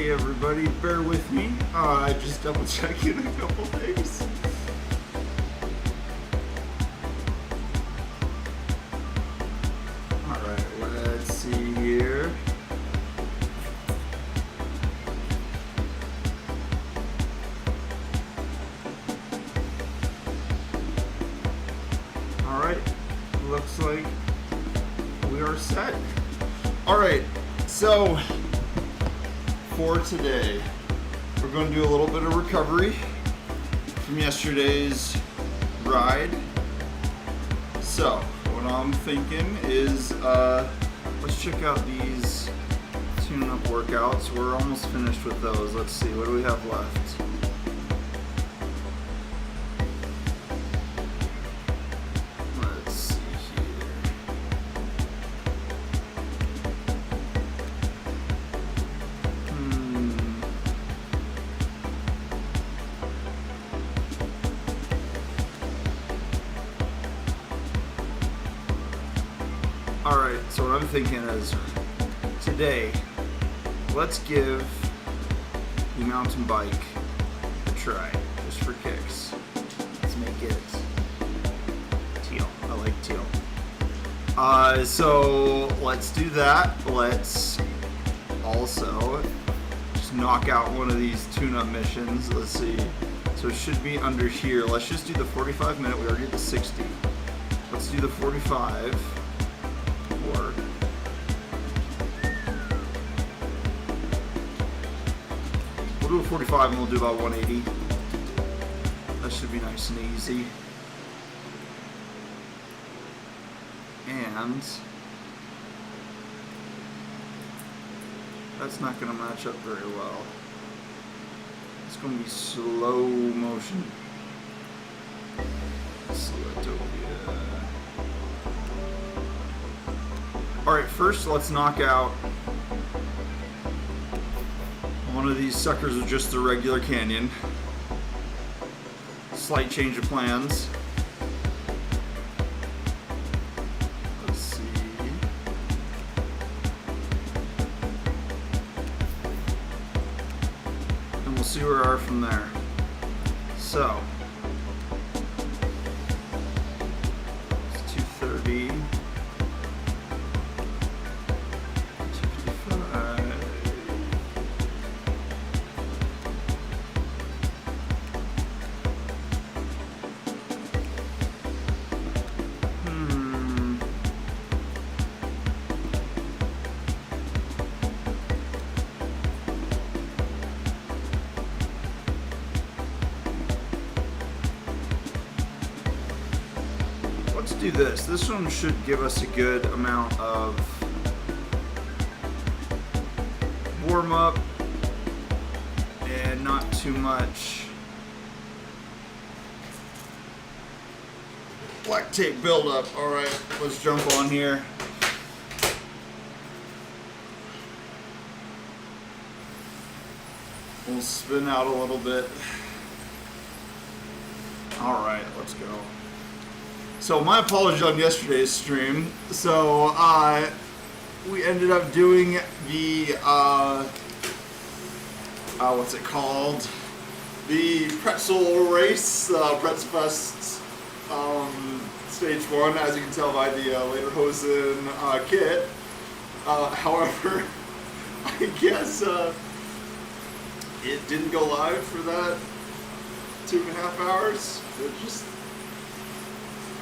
Hey everybody, bear with me. Just double checking a couple things. Alright, let's see here. Alright, looks like we are set. Alright, so for today, we're going to do a little bit of recovery from yesterday's ride. So, what I'm thinking is, let's check out these tune-up workouts. We're almost finished with those. Let's see, what do we have left? Let's see here. Alright, so what I'm thinking is, today, let's give the mountain bike a try, just for kicks. Let's make it teal. I like teal. So let's do that. Let's also just knock out one of these tune-up missions. Let's see. So it should be under here. Let's just do the 45 minute. We already did the 60. Let's do the 45. We'll do a 45 and we'll do about 180. That should be nice and easy. And that's not going to match up very well. It's going to be slow motion. Alright, first let's knock out one of these suckers with just the regular canyon. Slight change of plans. Let's see. And we'll see where we are from there. So, it's 230. Let's do this. This one should give us a good amount of warm up and not too much lactate buildup. Alright, let's jump on here. We'll spin out a little bit. Alright, let's go. So my apologies on yesterday's stream. So we ended up doing the what's it called? The pretzel race, Pretzel Fest stage 1, as you can tell by the Lederhosen kit. However, I guess it didn't go live for that 2.5 hours. It just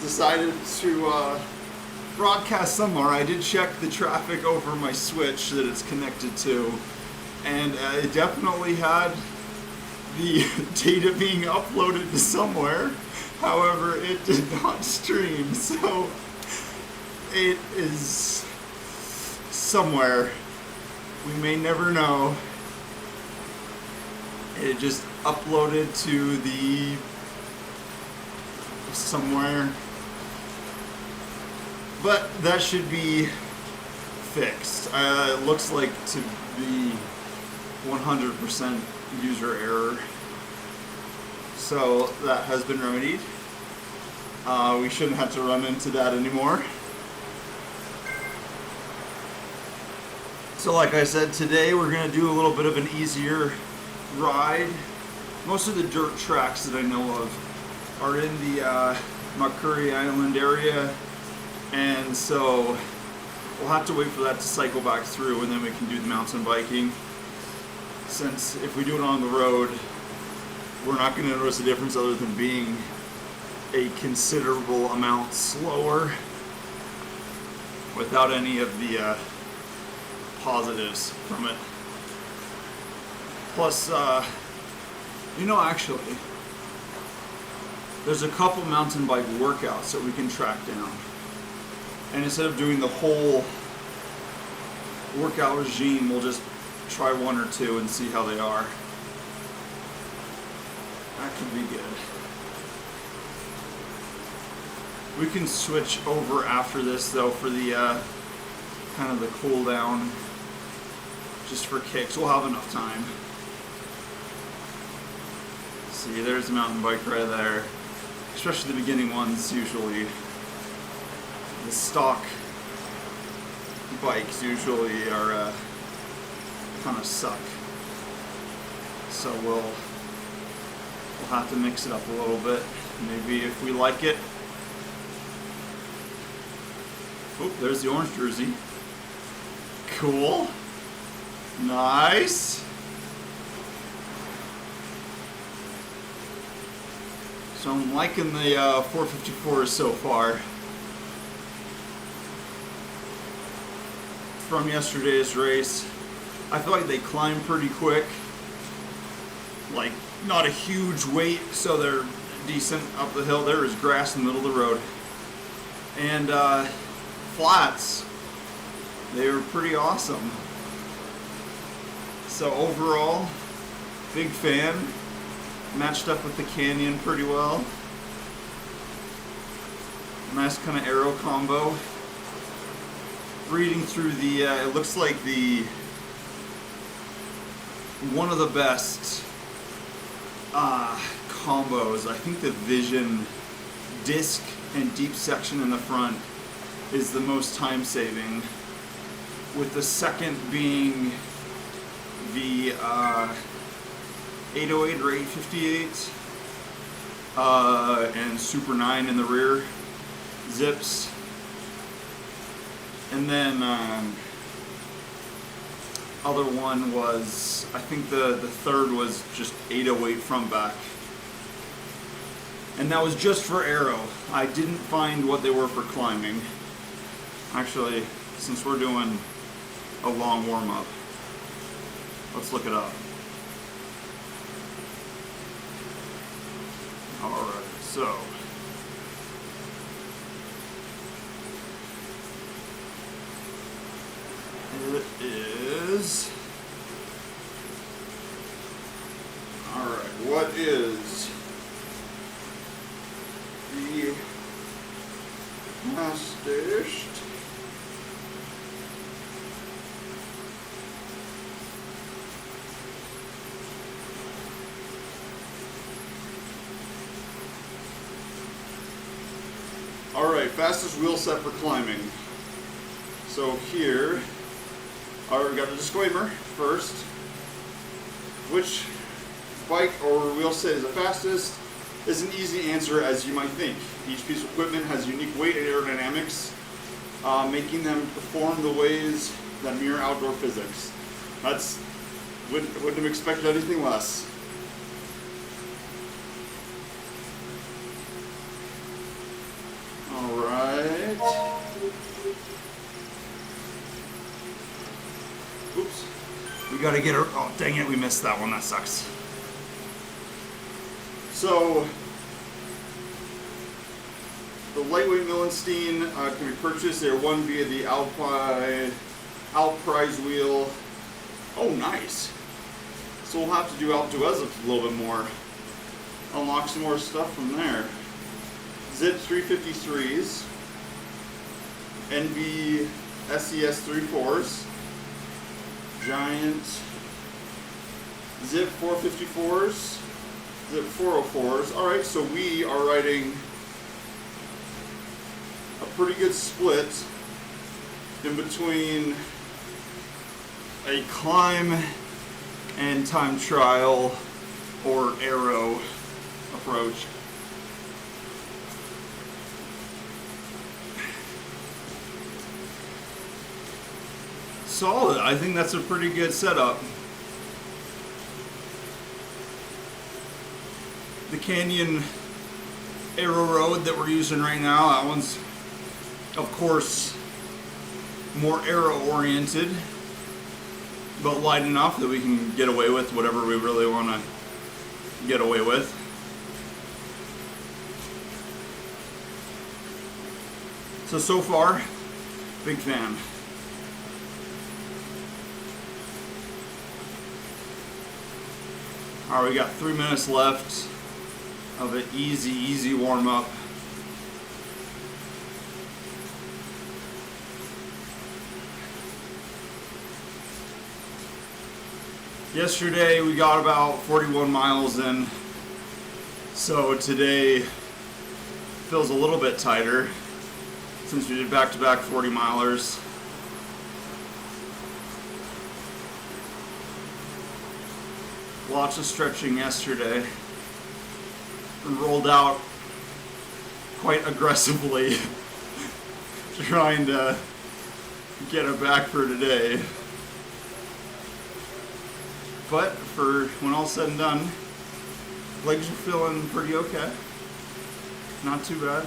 decided to broadcast somewhere. I did check the traffic over my Switch that it's connected to, and it definitely had the data being uploaded to somewhere. However, it did not stream, so it is somewhere. We may never know. It just uploaded to the somewhere. But that should be fixed. It looks like to be 100% user error. So that has been remedied. We shouldn't have to run into that anymore. So like I said, today we're going to do a little bit of an easier ride. Most of the dirt tracks that I know of are in the Makuri Island area, and so we'll have to wait for that to cycle back through, and then we can do the mountain biking. Since if we do it on the road, we're not going to notice a difference other than being a considerable amount slower without any of the positives from it. Plus, actually, there's a couple mountain bike workouts that we can track down. And instead of doing the whole workout regime, we'll just try one or two and see how they are. That could be good. We can switch over after this though for the kind of the cool down, just for kicks. We'll have enough time. See, there's the mountain bike right there. Especially the beginning ones, usually. The stock bikes usually are kind of suck. So we'll have to mix it up a little bit. Maybe if we like it. Oh, there's the orange jersey. Cool. Nice. So I'm liking the 454s so far. From yesterday's race, I feel like they climb pretty quick. Like, not a huge weight, so they're decent up the hill. There is grass in the middle of the road. And flats, they were pretty awesome. So overall, big fan. Matched up with the Canyon pretty well. Nice kind of aero combo. Reading through the, it looks like one of the best combos. I think the Vision disc and deep section in the front is the most time saving, with the second being the 808 or 858 and Super 9 in the rear zips. And then other one was, I think the third was just 808 front back. And that was just for aero. I didn't find what they were for climbing. Actually, since we're doing a long warm-up, let's look it up. Alright, so it is, alright, what is the fastest fastest wheel set for climbing? So here, we got a disclaimer first. Which bike or wheel set is the fastest is an easy answer as you might think. Each piece of equipment has unique weight and aerodynamics, making them perform the ways that mirror outdoor physics. Wouldn't have expected anything less. Alright. Oops. We gotta get her. Oh, dang it, we missed that one. That sucks. So, the lightweight Millenstein can be purchased. They're one via the Alprise wheel. Oh, nice. So we'll have to do Alpe d'Huez a little bit more. Unlock some more stuff from there. Zip 353s. NV SES 34s. Giant Zip 454s. Zip 404s. Alright, so we are riding a pretty good split in between a climb and time trial or arrow approach. Solid. I think that's a pretty good setup. The Canyon Arrow Road that we're using right now, that one's of course more arrow oriented, but light enough that we can get away with whatever we really want to get away with. So far, big fan. Alright, we got 3 minutes left of an easy warm up. Yesterday we got about 41 miles in, so today feels a little bit tighter since we did back-to-back 40 milers. Lots of stretching yesterday and rolled out quite aggressively trying to get it back for today. But for when all's said and done, legs are feeling pretty okay. Not too bad.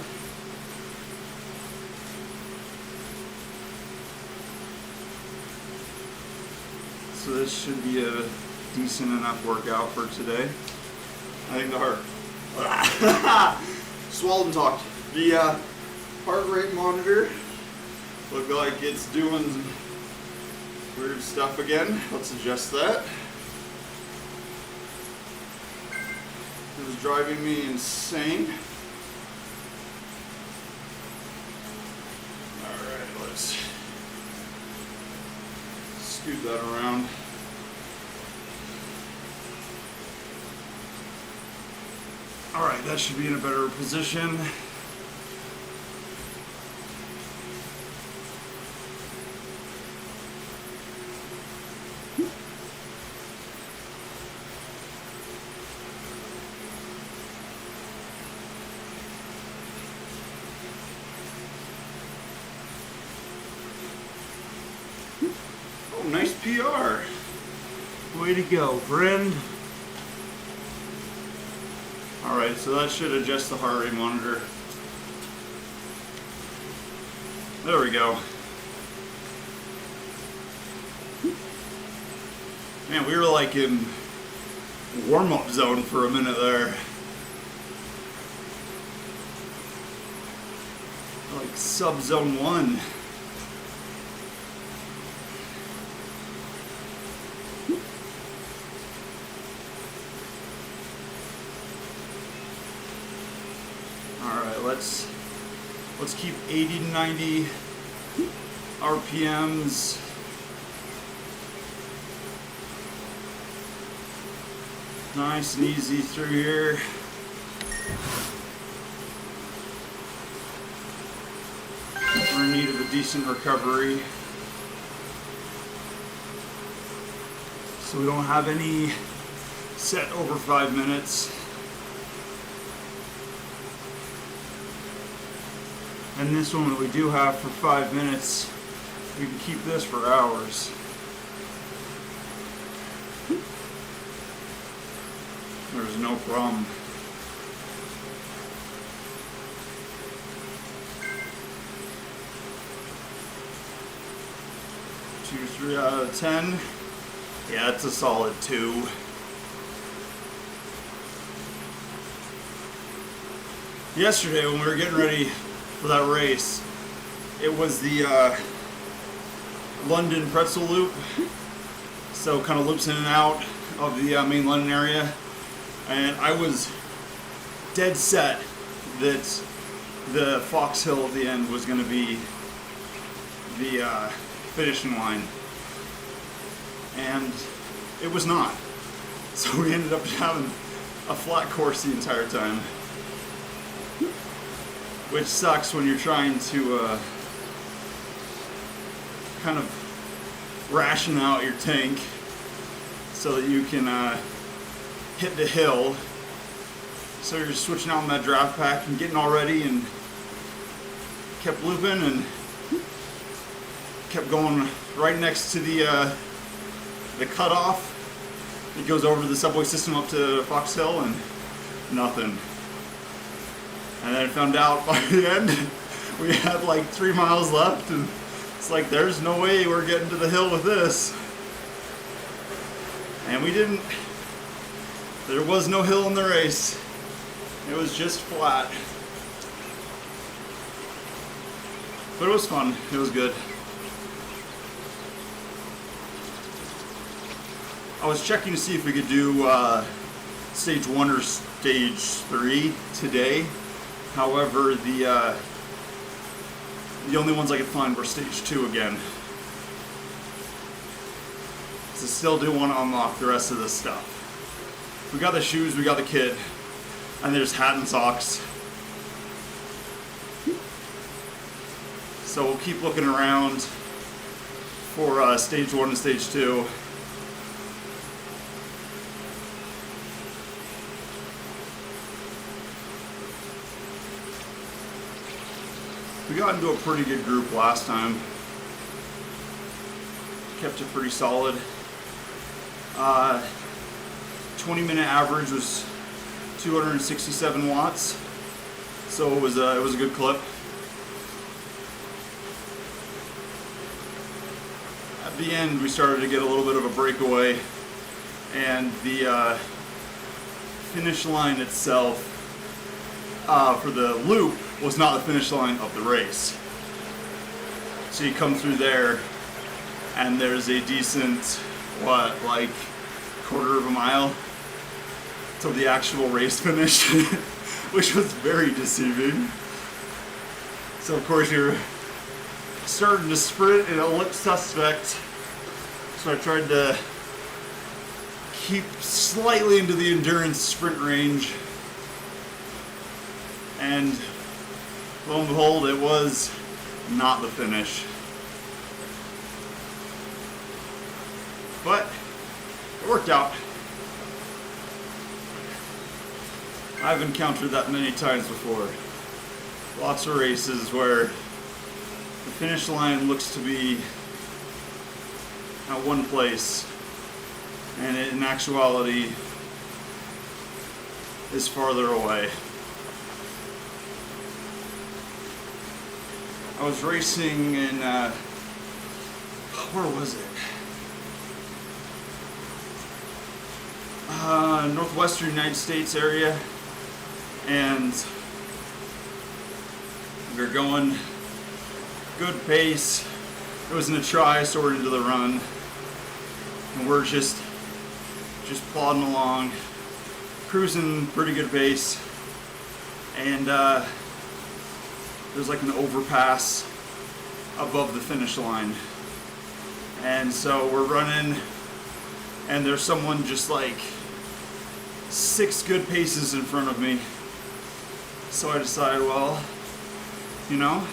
So this should be a decent enough workout for today. I think the heart swallowed and talked. The heart rate monitor looked like it's doing some weird stuff again. Let's adjust that. It was driving me insane. Alright, let's scoot that around. Alright, that should be in a better position. Oh, nice PR. Way to go, friend. Alright, so that should adjust the heart rate monitor. There we go. Man, we were like in warm-up zone for a minute there. Like sub-zone 1. Let's keep 80 to 90 RPMs. Nice and easy through here. We're in need of a decent recovery, so we don't have any set over 5 minutes. And this one that we do have for 5 minutes, we can keep this for hours. There's no problem. Two, 3 out of 10. Yeah, it's a solid 2. Yesterday when we were getting ready for that race, it was the London pretzel loop, so kind of loops in and out of the main London area, and I was dead set that the Fox Hill at the end was going to be the finishing line, and it was not, so we ended up having a flat course the entire time, which sucks when you're trying to kind of ration out your tank so that you can hit the hill. So you're just switching out on that draft pack and getting all ready, and kept looping and kept going right next to the cutoff. It goes over the subway system up to Fox Hill, and nothing. And then I found out by the end we had like 3 miles left, and it's like, there's no way we're getting to the hill with this. And we didn't. There was no hill in the race. It was just flat. But it was fun. It was good. I was checking to see if we could do stage 1 or stage 3 today. However, the only ones I could find were stage 2 again. So still do want to unlock the rest of this stuff. We got the shoes, we got the kit, and there's hat and socks. So we'll keep looking around for stage 1 and stage 2. We got into a pretty good group last time. Kept it pretty solid. 20-minute average was 267 watts, so it was a good clip. At the end, we started to get a little bit of a breakaway, and the finish line itself for the loop was not the finish line of the race. So you come through there, and there's a decent, like quarter of a mile till the actual race finish, which was very deceiving. So of course you're starting to sprint and it looked suspect. So I tried to keep slightly into the endurance sprint range, and lo and behold, it was not the finish. But it worked out. I've encountered that many times before. Lots of races where the finish line looks to be at one place, and in actuality is farther away. I was racing in, where was it? Northwestern United States area, and we were going good pace. It was in a try, so we're into the run, and we're just plodding along, cruising pretty good pace, and there's like an overpass above the finish line, and so we're running, and there's someone just like 6 good paces in front of me. So I decided, well, you know,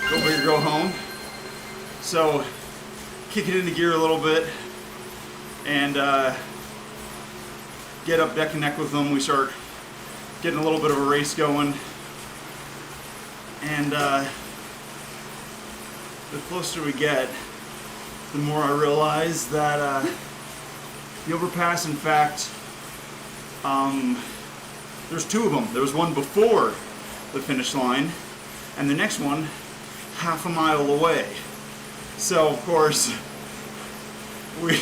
go big or go home. So kick it into gear a little bit and get up neck and neck with them. We start getting a little bit of a race going, and the closer we get, the more I realize that the overpass, in fact, there's 2 of them. There was one before the finish line, and the next one half a mile away. So of course we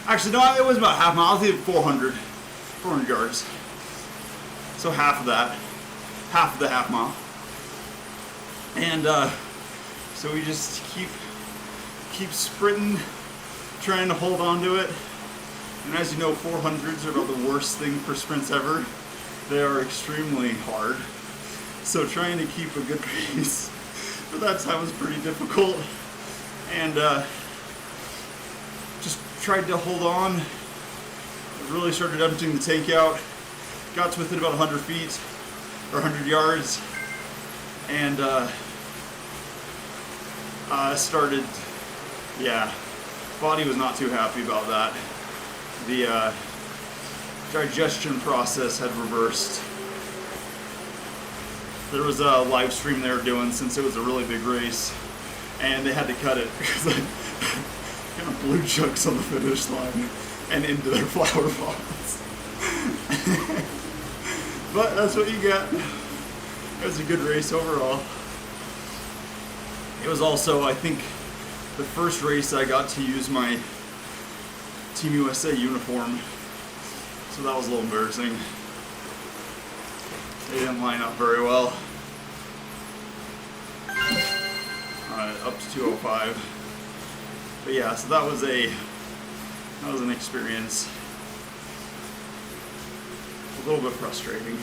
actually, no, it was about half a mile. I think 400 yards. So half of that, half of the half mile, and so we just keep sprinting, trying to hold on to it. And as you know, 400s are about the worst thing for sprints ever. They are extremely hard. So trying to keep a good pace for that time was pretty difficult. And just tried to hold on. I really started emptying the tank out. Got to within about 100 feet, or 100 yards. And started Yeah, body was not too happy about that. The digestion process had reversed. There was a live stream they were doing since it was a really big race, and they had to cut it because I kind of blew chunks on the finish line and into their flower pots. But that's what you get. It was a good race overall. It was also, I think, the first race I got to use my Team USA uniform, so that was a little embarrassing. They didn't line up very well. Alright, up to 205. But yeah, so that was an experience. A little bit frustrating.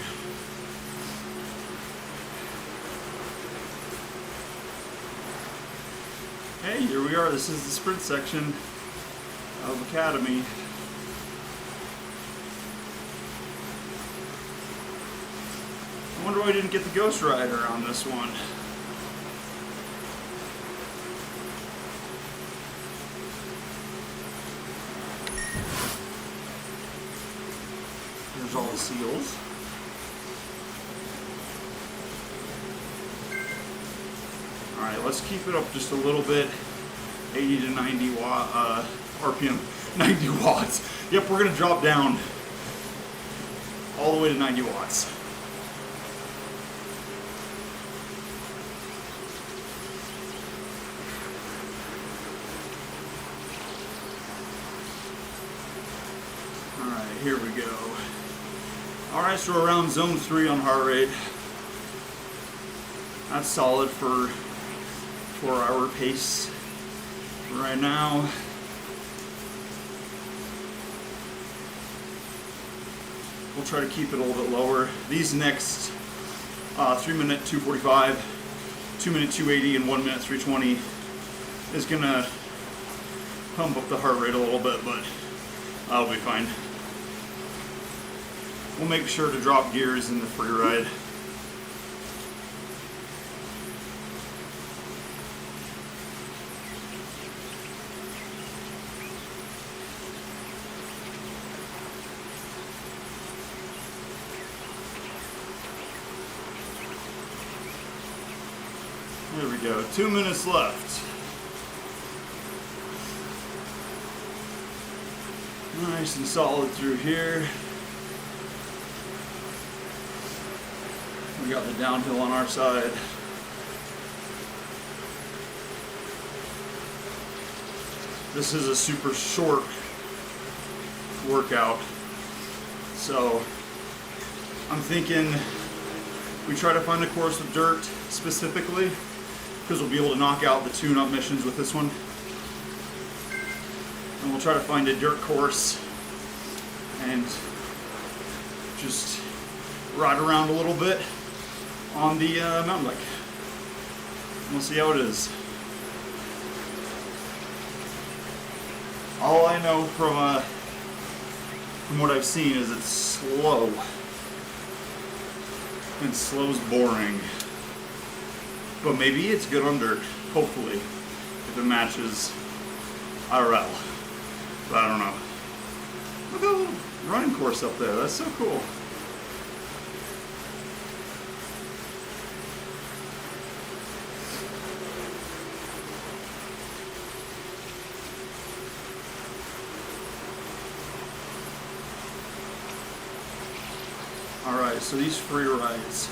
Hey, here we are. This is the sprint section of Academy. I wonder why I didn't get the Ghost Rider on this one. There's all the seals. Alright, let's keep it up just a little bit. 80 to 90 watt RPM. 90 watts. Yep, we're going to drop down all the way to 90 watts. Alright, here we go. Alright, so we're around zone 3 on heart rate. That's solid for 4-hour pace right now. We'll try to keep it a little bit lower. These next 3-minute 245, 2-minute 280, and 1-minute 320 is gonna pump up the heart rate a little bit, but that'll be fine. We'll make sure to drop gears in the free ride. There we go, 2 minutes left. Nice and solid through here. We got the downhill on our side. This is a super short workout, so I'm thinking we try to find a course with dirt specifically, because we'll be able to knock out the tune-up missions with this one. And we'll try to find a dirt course and just ride around a little bit on the mountain bike. And we'll see how it is. All I know from what I've seen is it's slow. And slow's boring. But maybe it's good on dirt, hopefully, if it matches IRL. But I don't know. Look at that little running course up there, that's so cool. Alright, so these free rides,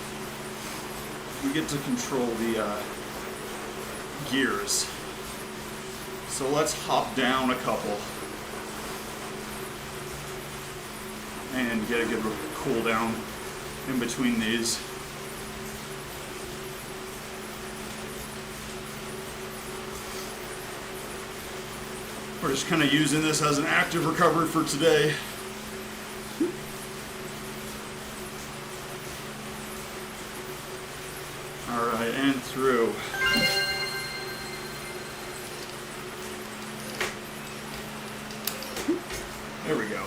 we get to control the gears. So let's hop down a couple and get a good cool down in between these. We're just kind of using this as an active recovery for today. Alright, and through. There we go.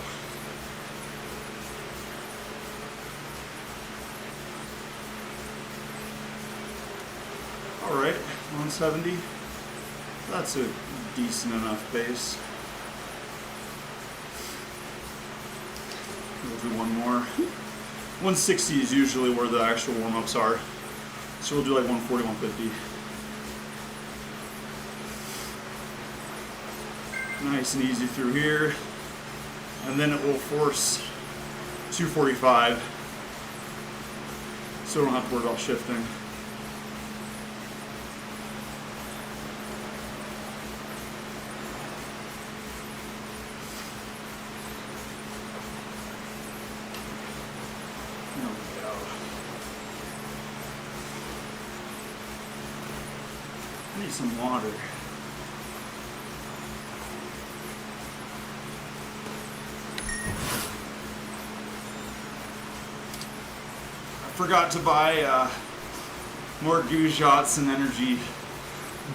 Alright, 170. That's a decent enough pace. We'll do one more. 160 is usually where the actual warm-ups are. So we'll do like 140, 150. Nice and easy through here. And then it will force 245. So we don't have to worry about shifting. I need some water. I forgot to buy more goo shots and energy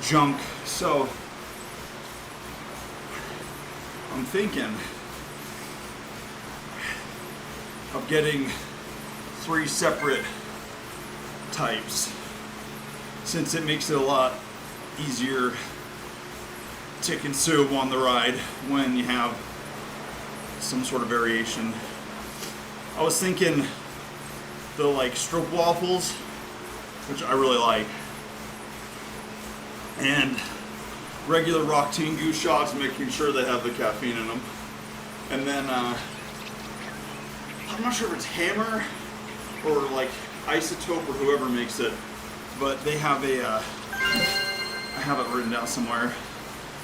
junk, so I'm thinking of getting 3 separate types, since it makes it a lot easier to consume on the ride when you have some sort of variation. I was thinking the like stroke waffles, which I really like, and regular Roctine Goose shots, making sure they have the caffeine in them. And then I'm not sure if it's Hammer or like Isotope or whoever makes it, but they have a I have it written down somewhere.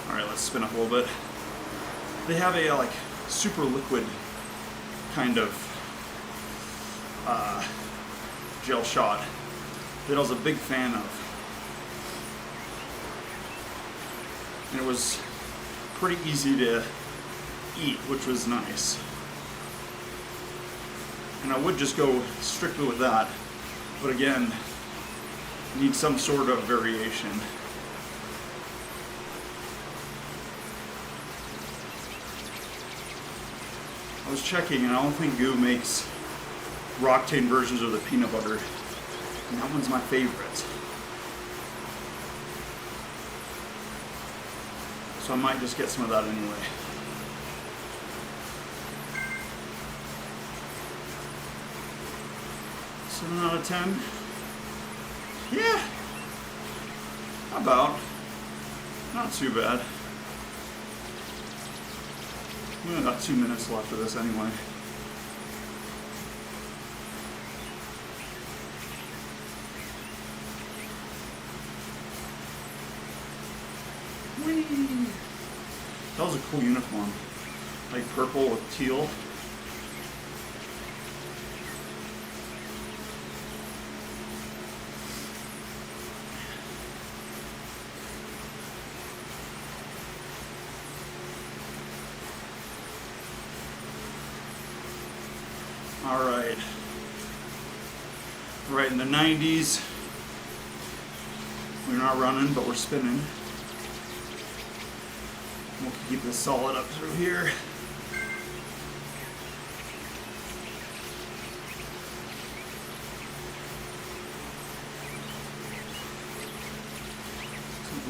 All right, let's spin up a little bit. They have a like super liquid kind of gel shot that I was a big fan of. And it was pretty easy to eat, which was nice. And I would just go strictly with that, but again, need some sort of variation. I was checking, and I don't think Goo makes Roctane versions of the peanut butter, and that one's my favorite. So I might just get some of that anyway. 7 out of 10. Yeah, about. Not too bad. We only got 2 minutes left of this anyway. Whee! That was a cool uniform. Like purple with teal. All right. Right in the 90s. We're not running, but we're spinning. We'll keep this solid up through here.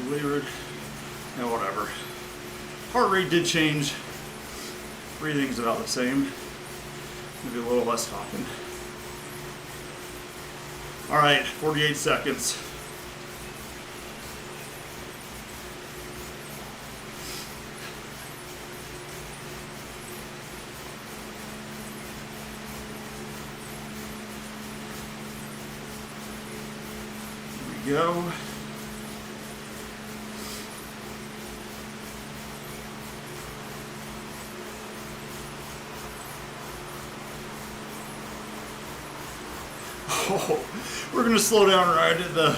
Belabored. Yeah, whatever. Heart rate did change. Breathing's about the same. Maybe a little less hopping. All right, 48 seconds. There we go. Oh, we're gonna slow down right at the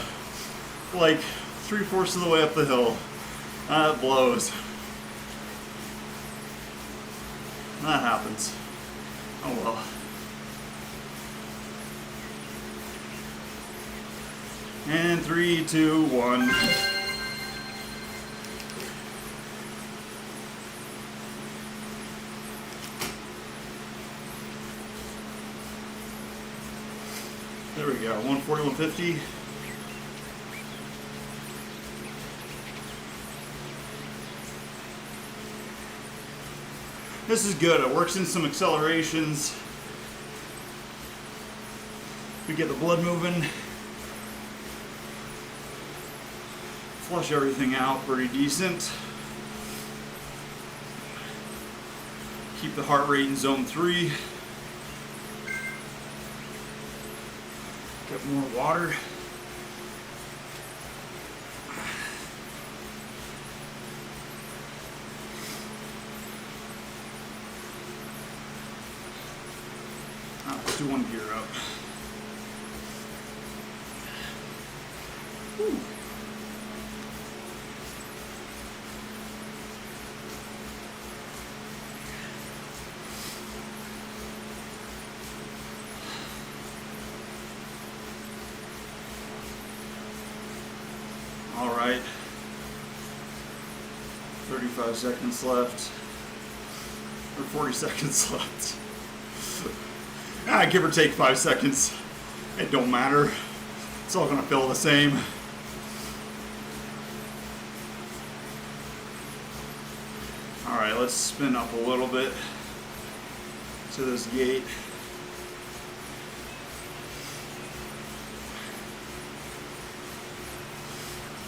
like 3/4 of the way up the hill. That blows. That happens. Oh well. And 3, 2, 1. There we go, 140, 150. This is good. It works in some accelerations. We get the blood moving. Flush everything out pretty decent. Keep the heart rate in zone 3. Get more water. Let's do one gear up. Whew. All right, 35 seconds left, or 40 seconds left. Give or take 5 seconds. It don't matter. It's all gonna feel the same. All right, let's spin up a little bit to this gate.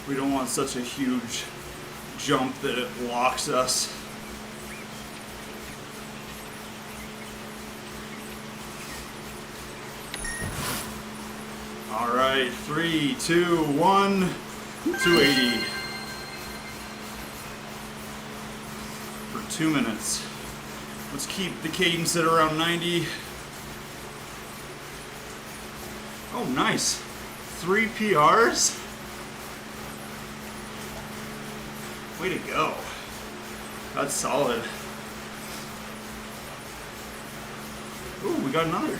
We don't want such a huge jump that it locks us. All right, 3, 2, 1, 280 for 2 minutes. Let's keep the cadence at around 90. Oh, nice. 3 PRs. Way to go. That's solid. Ooh, we got another.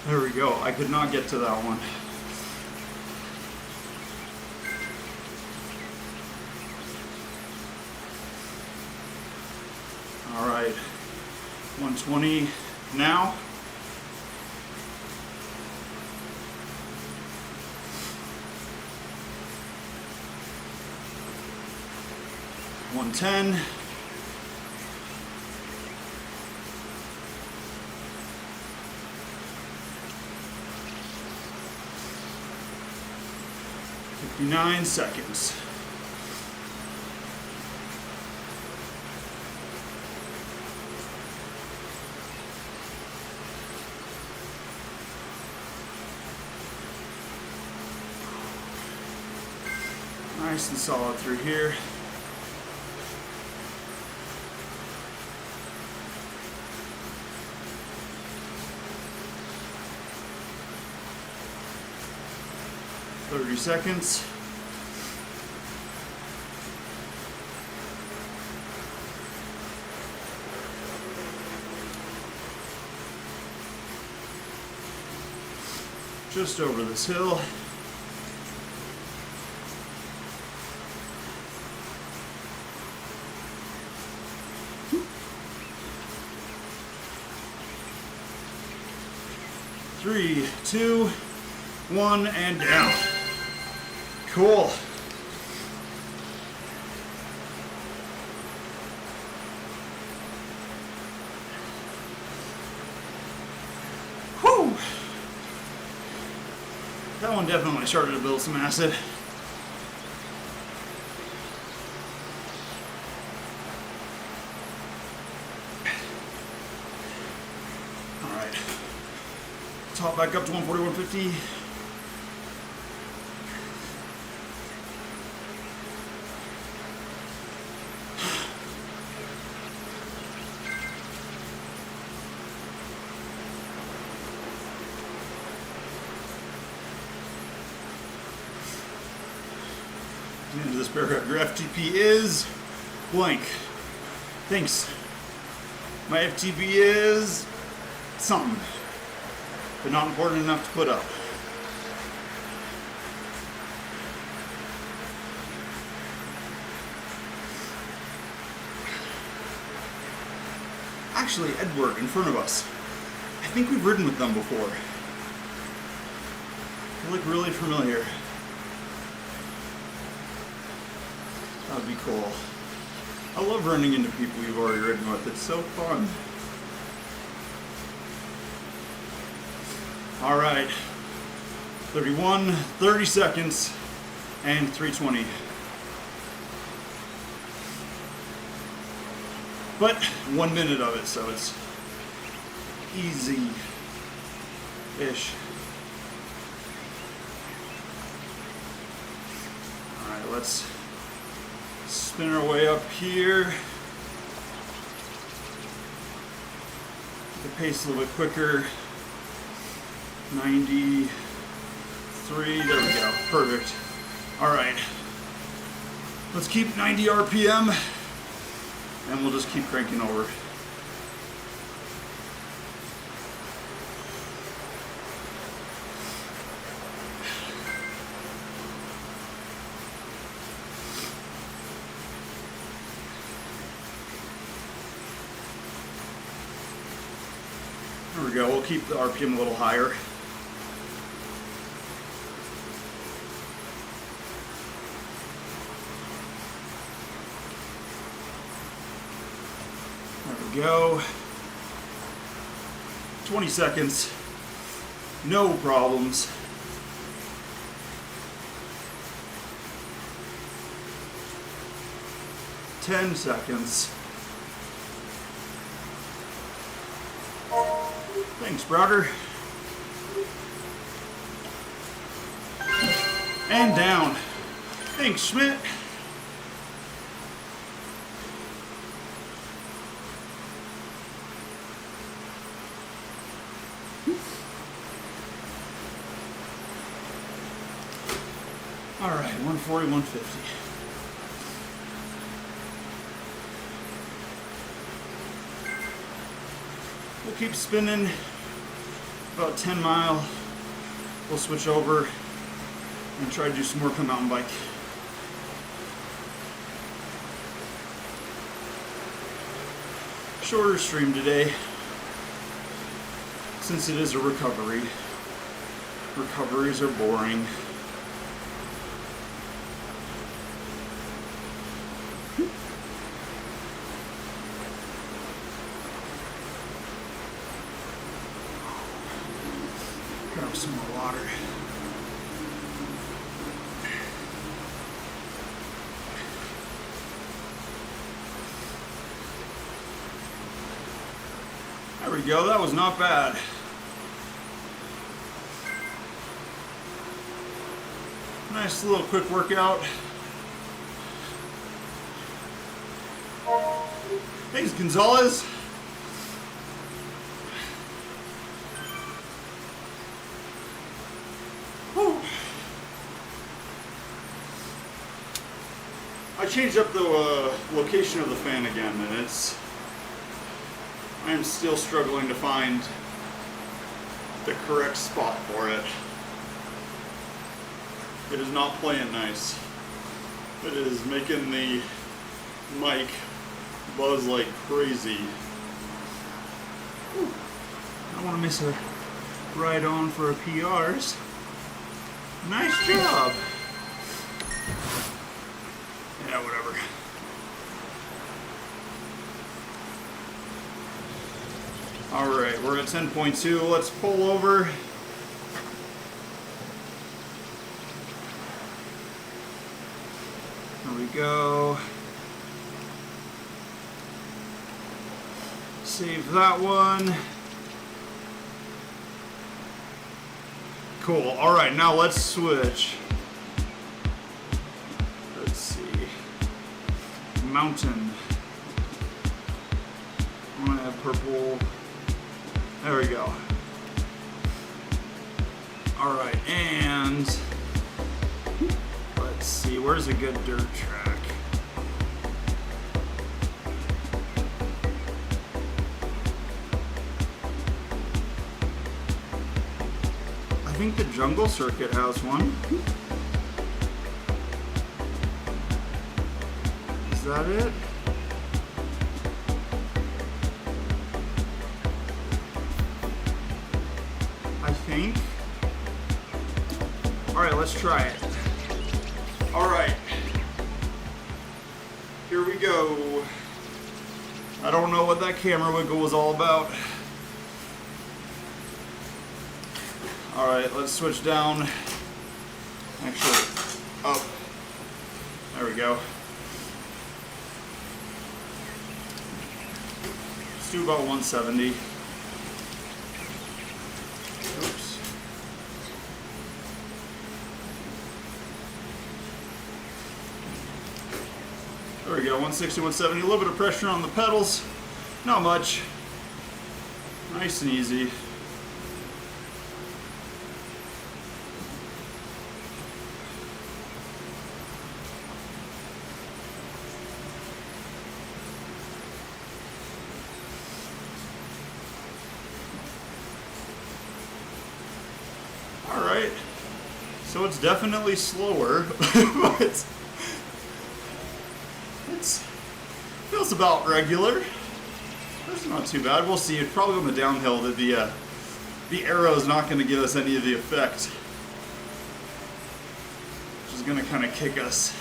There we go. I could not get to that one. All right. 120 now. $110. $59 seconds. Nice and solid through here. $30 seconds. Just over this hill. Three, two, one, and down. Cool. Whew. That one definitely started to build some acid. All right. Top back up to 140, 150. Into this paragraph, your FTP is blank. Thanks. My FTP is something, but not important enough to put up. Actually, Edward in front of us. I think we've ridden with them before. They look really familiar. That would be cool. I love running into people you've already ridden with. It's so fun. All right. 31, 30 seconds, and 320. But 1 minute of it, so it's easy-ish. All right, let's spin our way up here. The pace a little bit quicker. 93, there we go, perfect. All right, let's keep 90 RPM and we'll just keep cranking over. There we go, we'll keep the RPM a little higher. There we go. 20 seconds, no problems. Ten seconds. Thanks, brother. And down. Thanks, Schmidt. All right, 140, 150. We'll keep spinning about 10 mile. We'll switch over and try to do some work on mountain bike. Shorter stream today, since it is a recovery. Recoveries are boring. Grab some more water. There we go, that was not bad. Nice little quick workout. Thanks, Gonzalez. Whew. I changed up the location of the fan again, and I'm still struggling to find the correct spot for it. It is not playing nice. It is making the mic buzz like crazy. Whew. I don't want to miss a ride on for a PRs. Nice job. Yeah, whatever. All right, we're at 10.2. Let's pull over. There we go. Save that one. Cool. All right, now let's switch. Let's see. Mountain. I'm gonna have purple. There we go. All right, and let's see, where's a good dirt track? I think the Jungle Circuit has one. Is that it? I think. All right, let's try it. All right. here we go. I don't know what that camera wiggle was all about. All right, let's switch down. Actually, up. There we go. Let's do about 170. Oops. There we go, 160, 170. A little bit of pressure on the pedals. Not much. Nice and easy. Alright, so it's definitely slower, but it feels about regular. That's not too bad. We'll see. It's probably on the downhill that the arrow is not going to give us any of the effect, which is going to kind of kick us.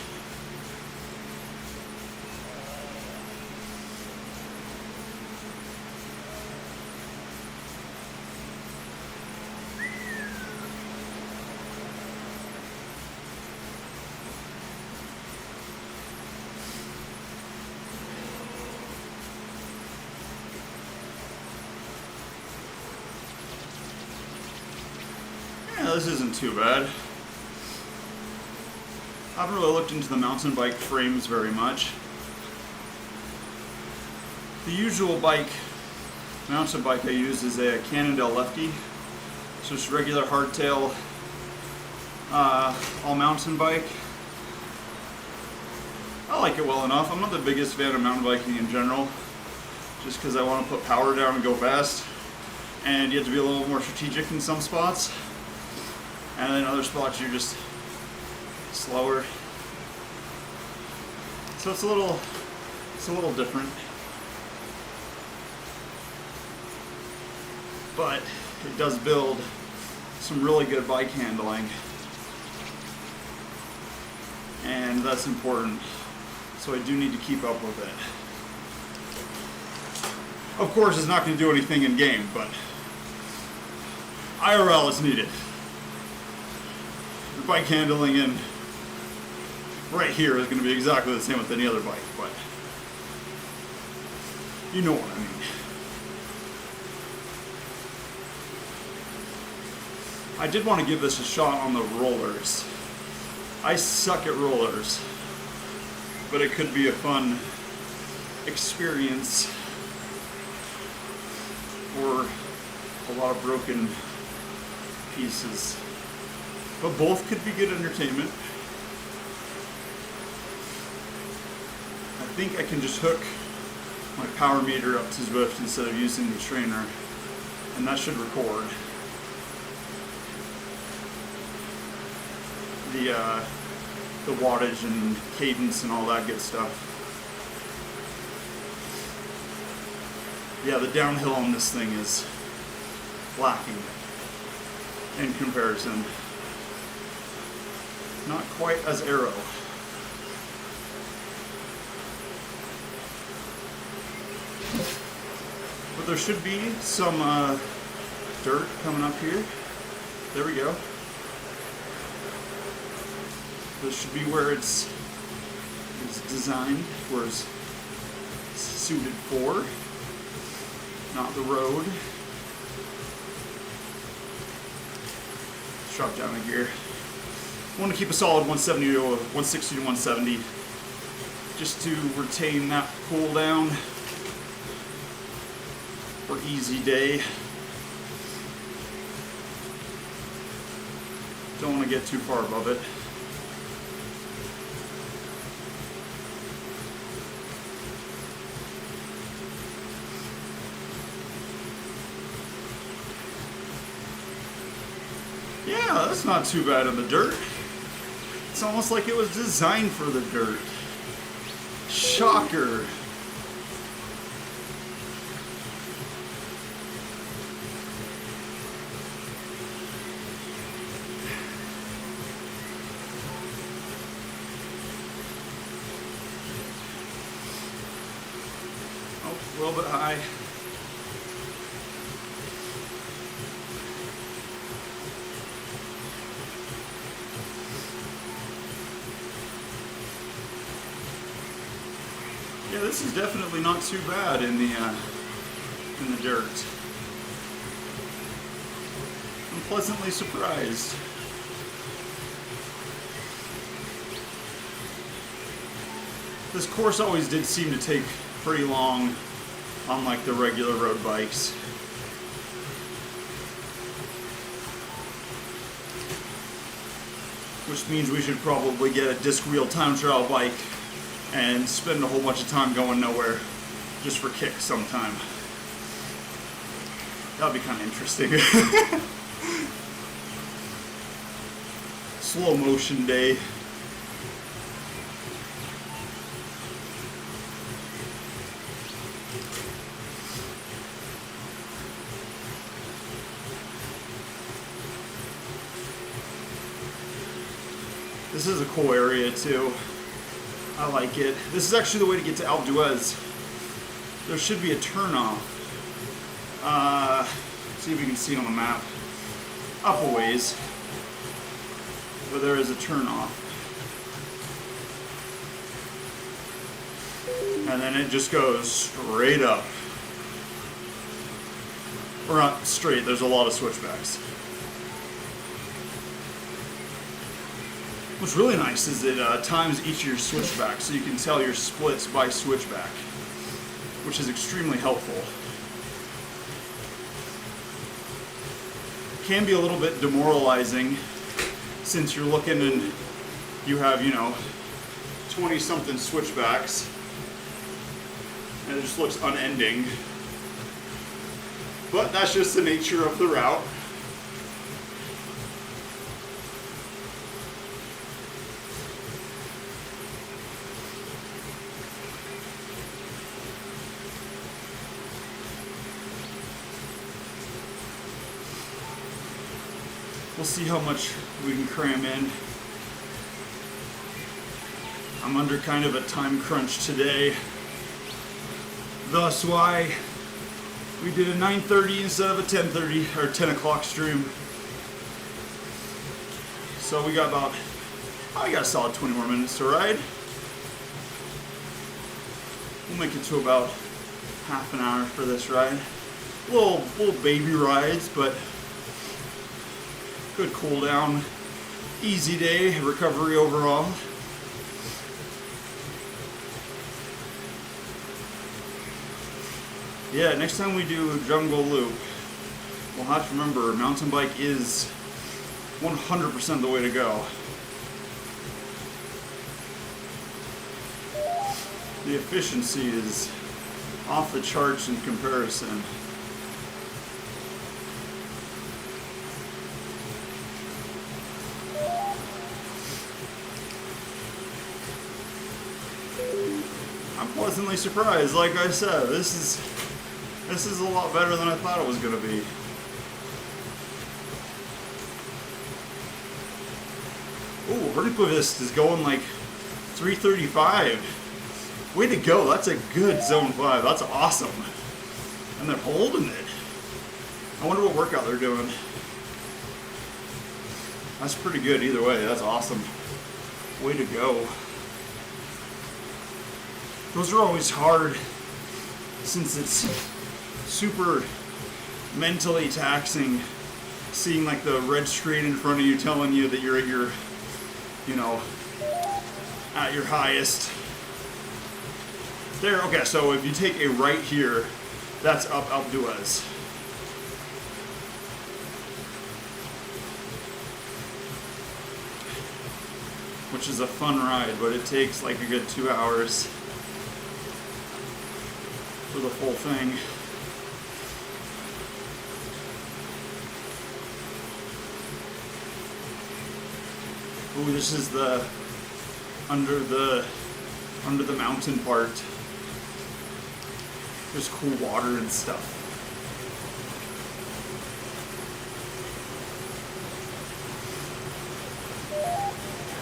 Yeah, this isn't too bad. I haven't really looked into the mountain bike frames very much. The usual mountain bike I use is a Cannondale Lefty. So just regular hardtail, all mountain bike. I like it well enough. I'm not the biggest fan of mountain biking in general, just because I want to put power down and go fast. And you have to be a little more strategic in some spots. And then other spots you're just slower. So it's a little different. But it does build some really good bike handling. And that's important. So I do need to keep up with it. Of course, it's not going to do anything in game, but IRL is needed. The bike handling in right here is going to be exactly the same with any other bike, but you know what I mean. I did want to give this a shot on the rollers. I suck at rollers, but it could be a fun experience for a lot of broken pieces. But both could be good entertainment. I think I can just hook my power meter up to Zwift instead of using the trainer, and that should record the wattage and cadence and all that good stuff. Yeah, the downhill on this thing is lacking in comparison. Not quite as aero. But there should be some dirt coming up here. There we go. This should be where it's designed, where it's suited for, not the road. Let's drop down a gear. I want to keep a solid 170 to 160 to 170, just to retain that cool down for easy day. Don't want to get too far above it. Yeah, that's not too bad in the dirt. It's almost like it was designed for the dirt. Shocker. little bit high. Yeah, this is definitely not too bad in the dirt. I'm pleasantly surprised. This course always did seem to take pretty long on like the regular road bikes. Which means we should probably get a disc wheel time trial bike and spend a whole bunch of time going nowhere just for kicks sometime. That'd be kind of interesting. Slow motion day. This is a cool area too. I like it. This is actually the way to get to Alpe d'Huez. There should be a turnoff. See if we can see it on the map. Up a ways. But there is a turnoff. And then it just goes straight up. Or not straight, there's a lot of switchbacks. What's really nice is it times each of your switchbacks, so you can tell your splits by switchback, which is extremely helpful. Can be a little bit demoralizing since you're looking and you have, 20 something switchbacks and it just looks unending. But that's just the nature of the route. We'll see how much we can cram in. I'm under kind of a time crunch today. Thus why we did a 9:30 instead of a 10:30 or 10 o'clock stream. So we got a solid 20 more minutes to ride. We'll make it to about half an hour for this ride. Little baby rides, but good cool down, easy day, recovery overall. Yeah, next time we do Jungle Loop, we'll have to remember mountain bike is 100% the way to go. The efficiency is off the charts in comparison. I'm pleasantly surprised. Like I said, this is a lot better than I thought it was going to be. Ooh, Verticovist is going like 335. Way to go. That's a good Zone 5. That's awesome. And they're holding it. I wonder what workout they're doing. That's pretty good either way. That's awesome. Way to go. Those are always hard since it's super mentally taxing seeing like the red screen in front of you telling you that you're at your, at your highest. There, okay, so if you take a right here, that's up Alpe d'Huez. Which is a fun ride, but it takes like a good 2 hours for the full thing. Ooh, this is the under the mountain part. There's cool water and stuff.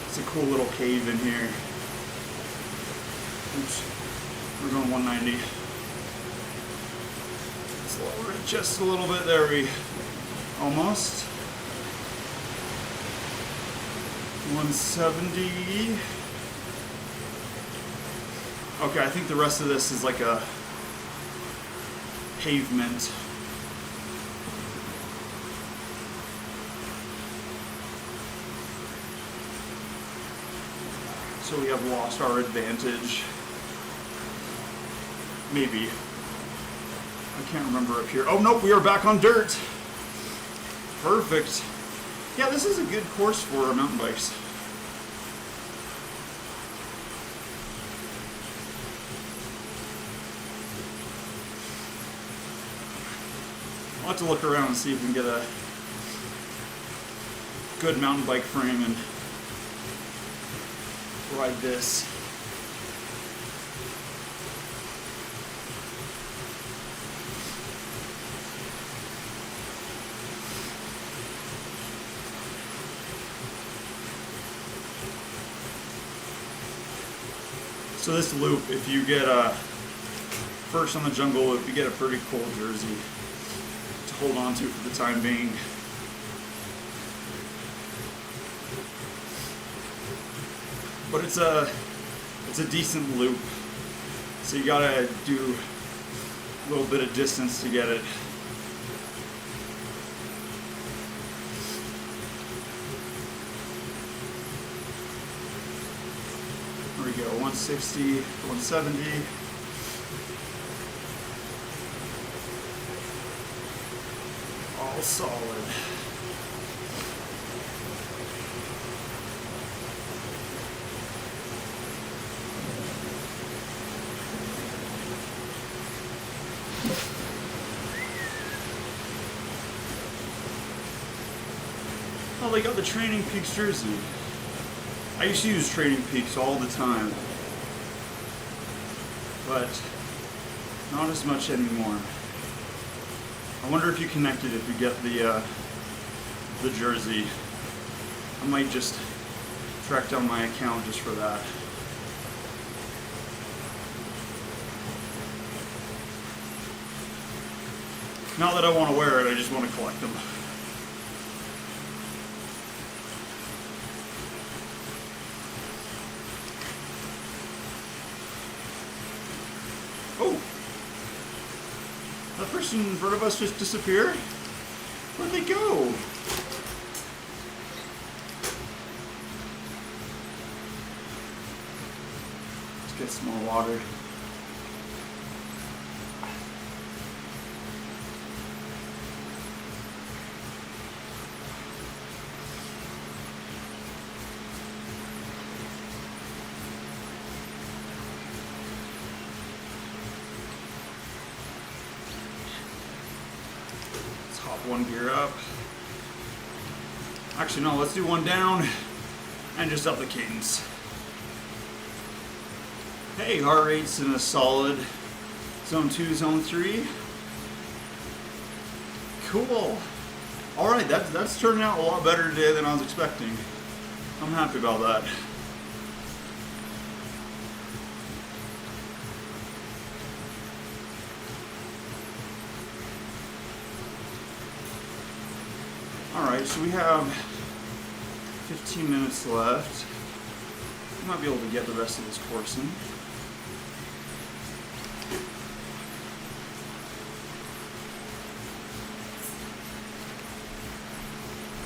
It's a cool little cave in here. Oops, we're going 190. lower it just a little bit. There we almost. 170. Okay, I think the rest of this is like a pavement. So we have lost our advantage. Maybe. I can't remember up here. Oh nope, we are back on dirt. Perfect. Yeah, this is a good course for mountain bikes. I'll have to look around and see if we can get a good mountain bike frame and ride this. So this loop, if you get first on the jungle loop, you get a pretty cool jersey to hold on to for the time being. But it's a decent loop, so you gotta do a little bit of distance to get it. There we go, 160, 170. All solid. Oh, they got the Training Peaks jersey. I used to use Training Peaks all the time, but not as much anymore. I wonder if you connect it if you get the jersey. I might just track down my account just for that. Not that I want to wear it, I just want to collect them. Oh! That person in front of us just disappeared? Where'd they go? Let's get some more water. Hop one gear up. Actually, no, let's do one down and just up the cadence. Hey, heart rate's in a solid zone 2, zone 3. Cool. Alright, that's turning out a lot better today than I was expecting. I'm happy about that. Alright, so we have 15 minutes left. We might be able to get the rest of this course in.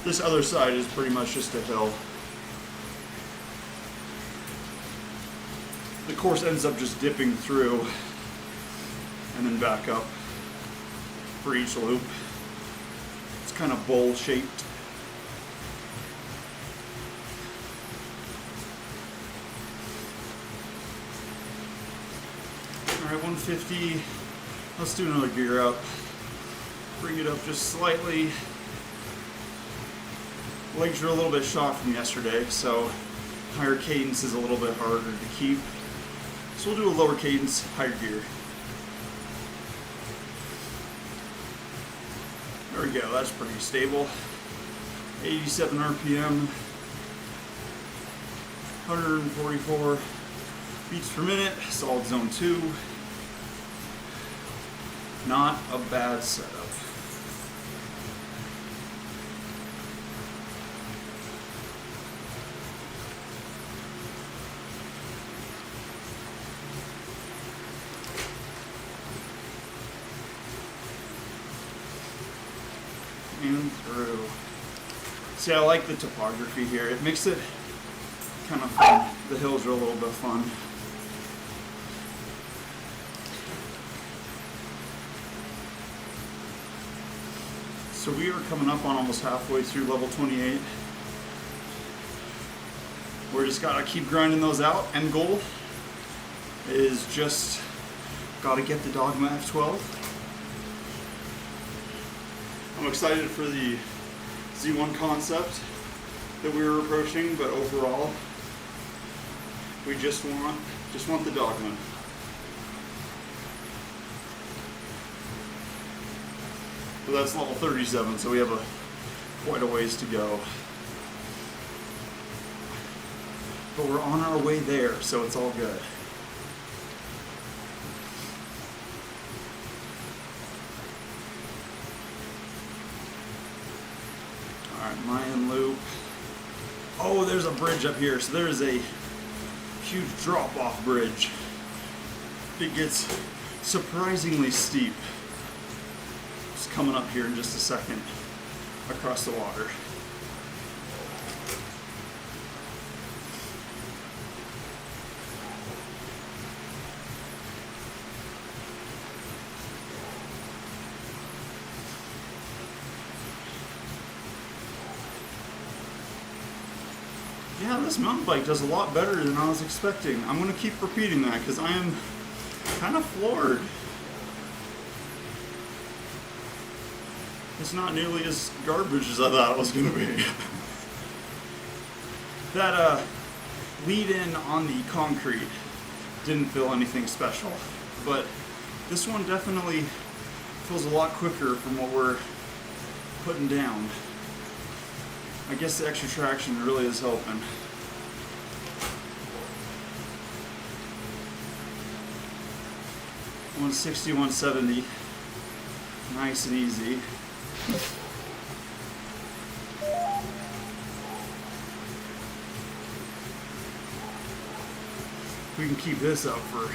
This other side is pretty much just a hill. The course ends up just dipping through and then back up for each loop. It's kind of bowl shaped. Alright, 150. Let's do another gear up. Bring it up just slightly. Legs are a little bit shot from yesterday, so higher cadence is a little bit harder to keep. So we'll do a lower cadence, higher gear. There we go, that's pretty stable. 87 RPM, 144 beats per minute, solid zone 2. Not a bad setup. And through. See, I like the topography here. It makes it kind of fun. The hills are a little bit fun. So we are coming up on almost halfway through level 28. We're just gotta keep grinding those out. End goal is just gotta get the Dogma F12. I'm excited for the Z1 concept that we were approaching, but overall, we just want the Dogma. But that's level 37, so we have quite a ways to go. But we're on our way there, so it's all good. Alright, Mayan loop. Oh, there's a bridge up here. So there's a huge drop-off bridge. It gets surprisingly steep. It's coming up here in just a second across the water. Yeah, this mountain bike does a lot better than I was expecting. I'm going to keep repeating that because I am kind of floored. It's not nearly as garbage as I thought it was going to be. That lead in on the concrete didn't feel anything special, but this one definitely feels a lot quicker from what we're putting down. I guess the extra traction really is helping. $160, $170. Nice and easy. We can keep this up for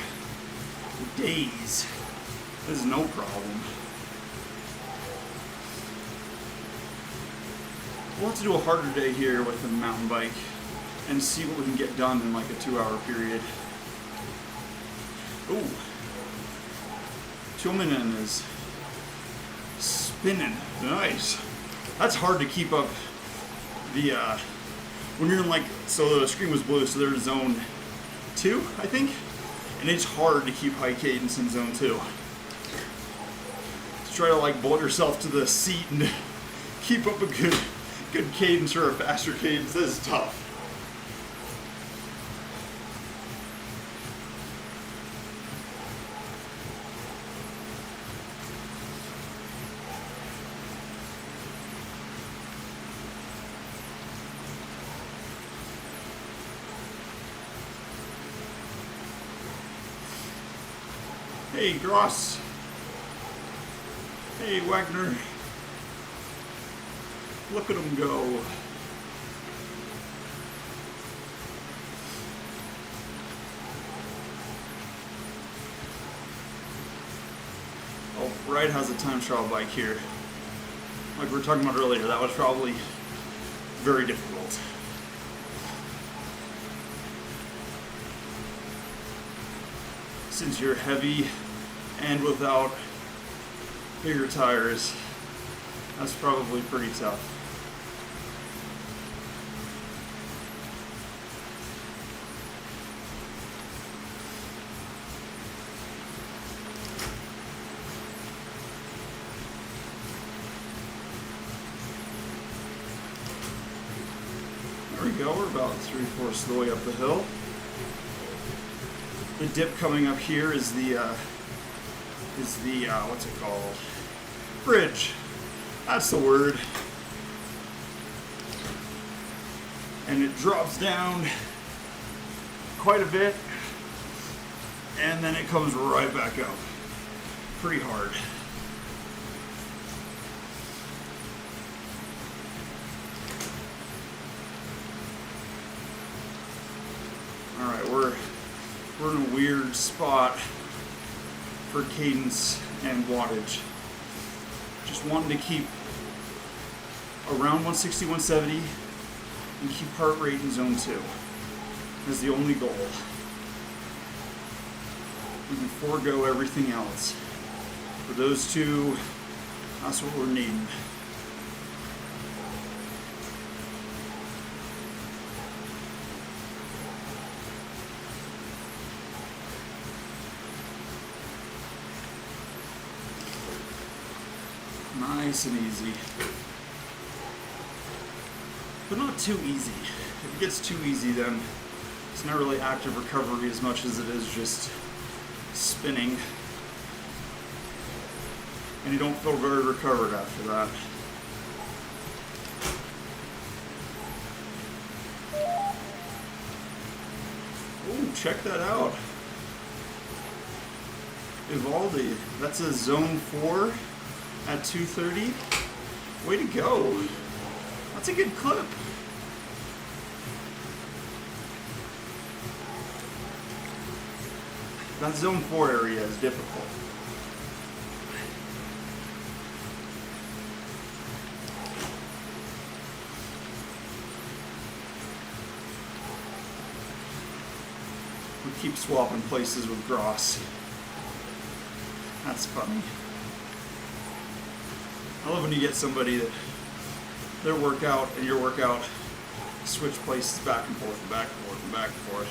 days. This is no problem. We'll have to do a harder day here with the mountain bike and see what we can get done in like a 2-hour period. Ooh. Chuminen is spinning. Nice. That's hard to keep up the, when you're in like, so the screen was blue, so there's zone 2, I think? And it's hard to keep high cadence in zone 2. To try to like bolt yourself to the seat and keep up a good cadence or a faster cadence, this is tough. Hey, Gross. Hey, Wagner. Look at him go. Oh, Wright has a time trial bike here. Like we were talking about earlier, that was probably very difficult. Since you're heavy and without bigger tires, that's probably pretty tough. There we go, we're about 3/4 of the way up the hill. The dip coming up here is the what's it called? Bridge. That's the word. And it drops down quite a bit, and then it comes right back up. Pretty hard. All right, we're in a weird spot for cadence and wattage. Just wanting to keep around 160, 170 and keep heart rate in zone 2. That's the only goal. We can forego everything else. For those two, that's what we're needing. Nice and easy. But not too easy. If it gets too easy, then it's not really active recovery as much as it is just spinning. And you don't feel very recovered after that. Oh, check that out. Ivaldi. That's a zone 4 at 230. Way to go. That's a good clip. That zone 4 area is difficult. We keep swapping places with Gross. That's funny. I love when you get somebody that their workout and your workout switch places back and forth and back and forth and back and forth.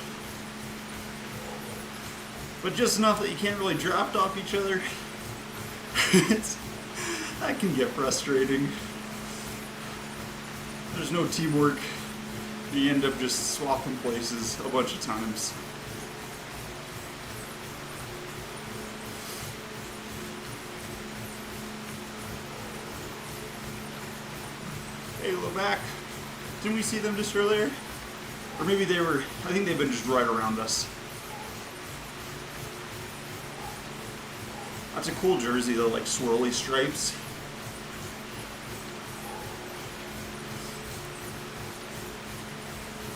But just enough that you can't really draft off each other. That can get frustrating. There's no teamwork. You end up just swapping places a bunch of times. Hey, Levac. Didn't we see them just earlier? Or maybe they were, I think they've been just right around us. That's a cool jersey though, like swirly stripes.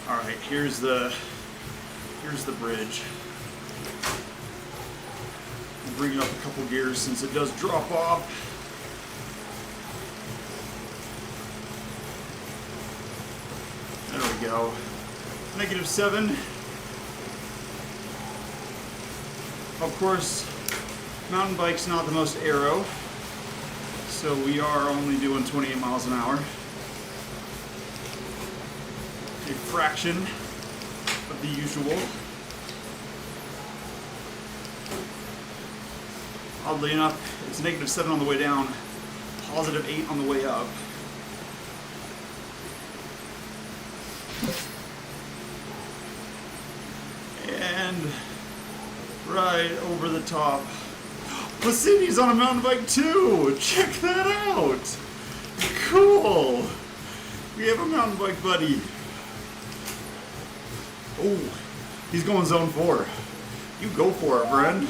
Alright, here's the bridge. I'll bring it up a couple gears since it does drop off. There we go. -7. Of course, mountain bike's not the most aero, so we are only doing 28 miles an hour. A fraction of the usual. Oddly enough, it's -7 on the way down, +8 on the way up. And right over the top. Placini's on a mountain bike too! Check that out! Cool! We have a mountain bike buddy. Oh, he's going zone 4. You go for it, friend.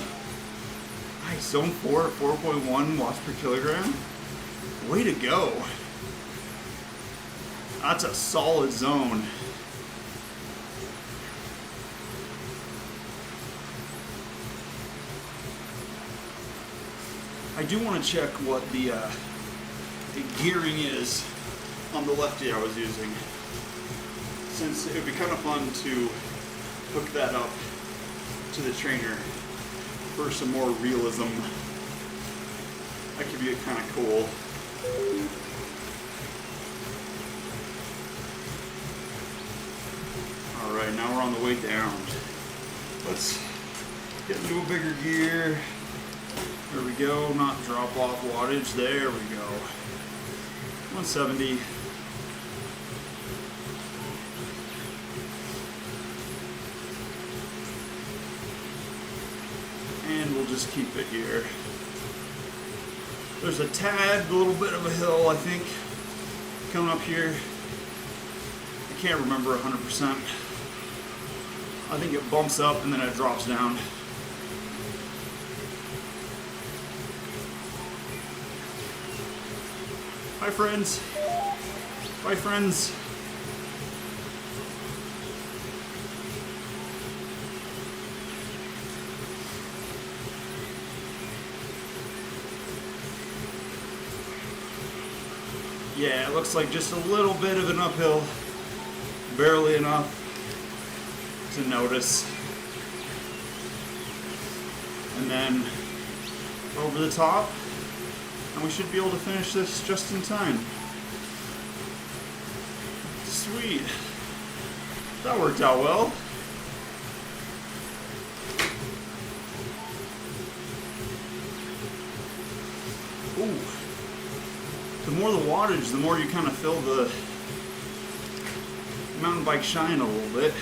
Nice, zone 4 at 4.1 watts per kilogram. Way to go. That's a solid zone. I do want to check what the gearing is on the lefty I was using, since it would be kind of fun to hook that up to the trainer for some more realism. That could be kind of cool. Alright, now we're on the way down. Let's get into a bigger gear. There we go, not drop off wattage, there we go. 170. And we'll just keep it here. There's a little bit of a hill, I think, coming up here. I can't remember 100%. I think it bumps up and then it drops down. Bye, friends. Bye, friends. Yeah, it looks like just a little bit of an uphill, barely enough to notice. And then over the top, and we should be able to finish this just in time. Sweet. That worked out well. Ooh. The more the wattage, the more you kind of feel the mountain bike shine a little bit.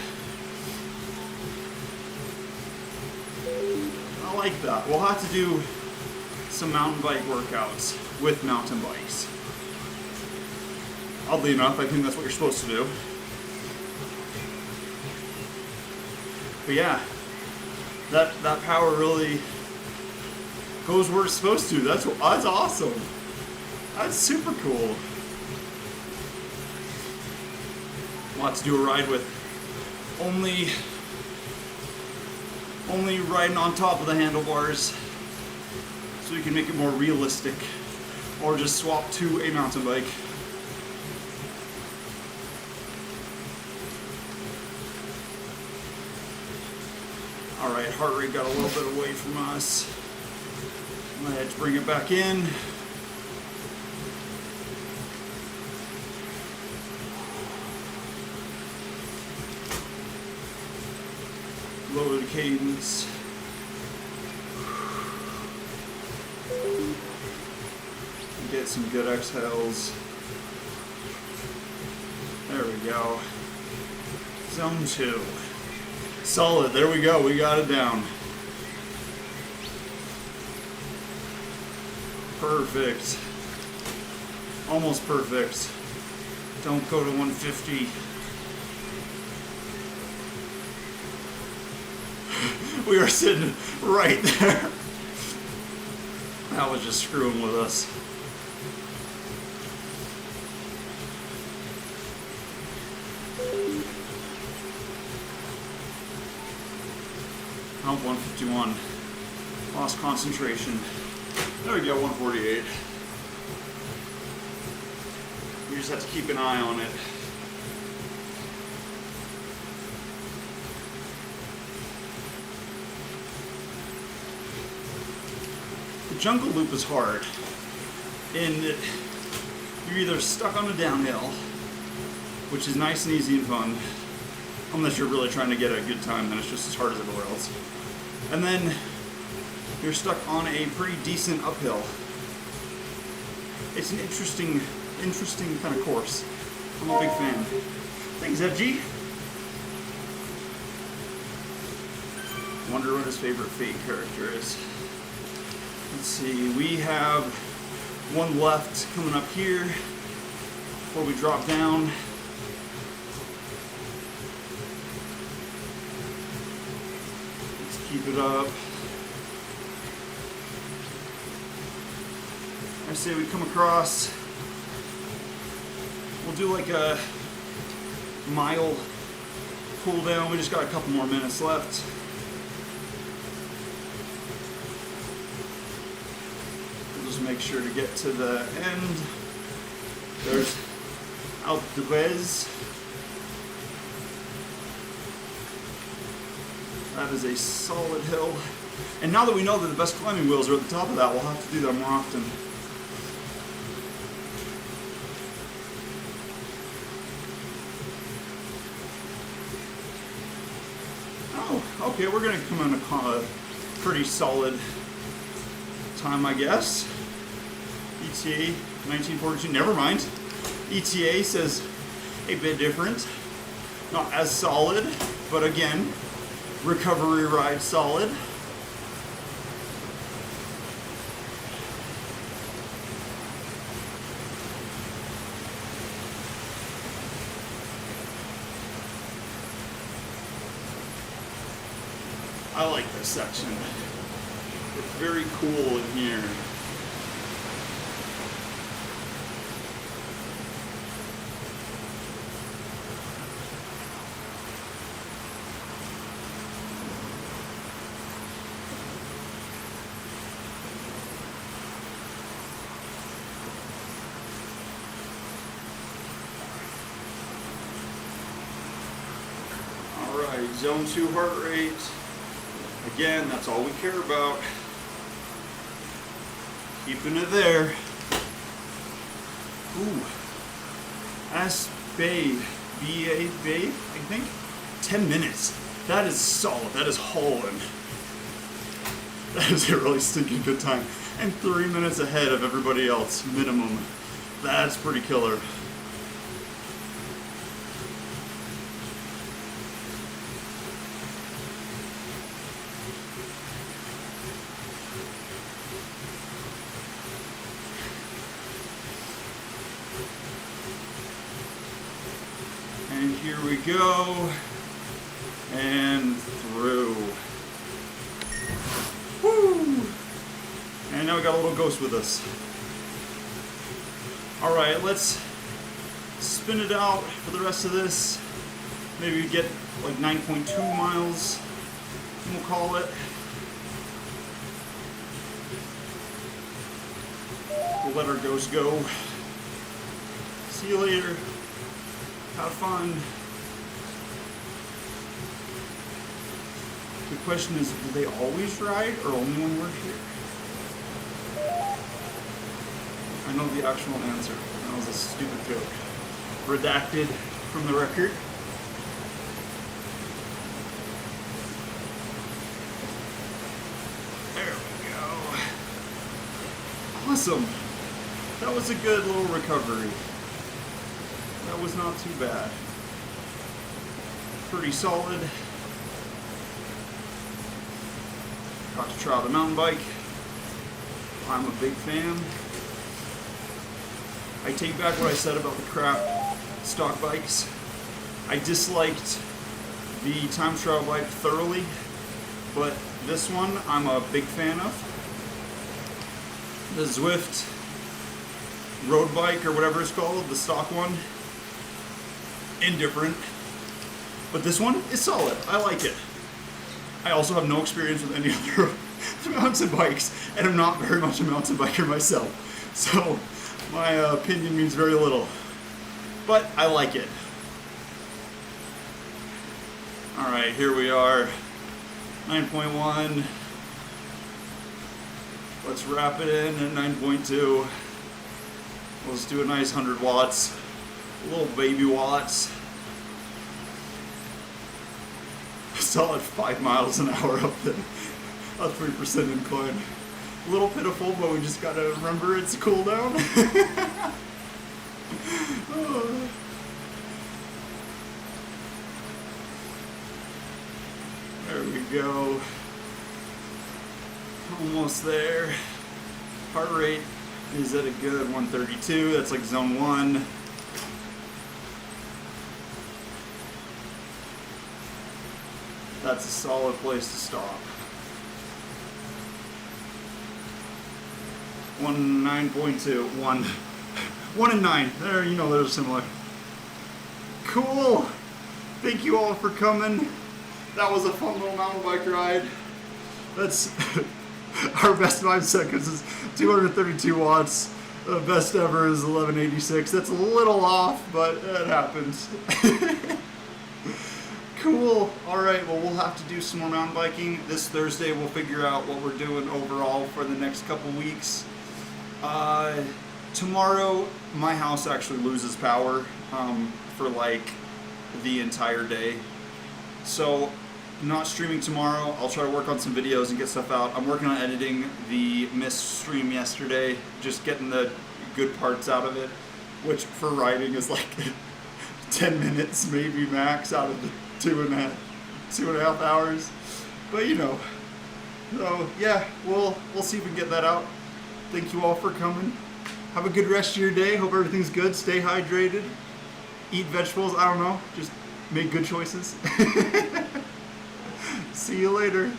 I like that. We'll have to do some mountain bike workouts with mountain bikes. Oddly enough, I think that's what you're supposed to do. But yeah, that power really goes where it's supposed to. That's awesome. That's super cool. We'll have to do a ride with only riding on top of the handlebars so we can make it more realistic, or just swap to a mountain bike. Alright, heart rate got a little bit away from us. Let's bring it back in. Lower the cadence. Get some good exhales. There we go. Zone 2. Solid, there we go, we got it down. Perfect. Almost perfect. Don't go to 150. We were sitting right there. That was just screwing with us. Hump 151. Lost concentration. There we go, 148. You just have to keep an eye on it. The jungle loop is hard in that you're either stuck on a downhill, which is nice and easy and fun, unless you're really trying to get a good time, then it's just as hard as everywhere else. And then you're stuck on a pretty decent uphill. It's an interesting kind of course. I'm a big fan. Thanks, FG. Wonder what his favorite Fate character is. Let's see, we have one left coming up here before we drop down. Let's keep it up. I say we come across, we'll do like a mile cool down. We just got a couple more minutes left. We'll just make sure to get to the end. There's Alpe d'Huez. That is a solid hill. And now that we know that the best climbing wheels are at the top of that, we'll have to do that more often. Okay, we're going to come on a pretty solid time, I guess. ETA 1942, never mind. ETA says a bit different. Not as solid, but again, recovery ride solid. I like this section. It's very cool in here. Alright, zone 2 heart rate. Again, that's all we care about. Keeping it there. Ooh. S Babe. B-A Babe, I think. 10 minutes. That is solid. That is hauling. That is a really stinking good time. And 3 minutes ahead of everybody else, minimum. That's pretty killer. And here we go. And through. Woo! And now we got a little ghost with us. Alright, let's spin it out for the rest of this. Maybe get like 9.2 miles, we'll call it. We'll let our ghost go. See you later. Have fun. The question is, do they always ride or only when we're here? I know the actual answer. That was a stupid joke. Redacted from the record. There we go. Awesome. That was a good little recovery. That was not too bad. Pretty solid. Got to try the mountain bike. I'm a big fan. I take back what I said about the crap stock bikes. I disliked the time trial bike thoroughly, but this one I'm a big fan of. The Zwift road bike or whatever it's called, the stock one, indifferent. But this one is solid. I like it. I also have no experience with any other mountain bikes, and I'm not very much a mountain biker myself. So my opinion means very little. But I like it. Alright, here we are. 9.1. Let's wrap it in at 9.2. Let's do a nice 100 watts. Little baby watts. Solid 5 miles an hour up the a 3% incline. A little pitiful, but we just gotta remember it's a cool down. Oh. There we go. Almost there. Heart rate is at a good 132. That's like zone 1. That's a solid place to stop. 9.2. 1 and 9. There, you know they're similar. Cool. Thank you all for coming. That was a fun little mountain bike ride. That's our best 5 seconds is 232 watts. The best ever is 1186. That's a little off, but it happens. Cool. Alright, well, we'll have to do some more mountain biking. This Thursday, we'll figure out what we're doing overall for the next couple weeks. Tomorrow, my house actually loses power for like the entire day. So, not streaming tomorrow. I'll try to work on some videos and get stuff out. I'm working on editing the missed stream yesterday, just getting the good parts out of it, which for riding is like 10 minutes maybe max out of the 2.5 hours. But you know, so yeah, we'll see if we can get that out. Thank you all for coming. Have a good rest of your day. Hope everything's good. Stay hydrated. Eat vegetables. I don't know. Just make good choices. See you later.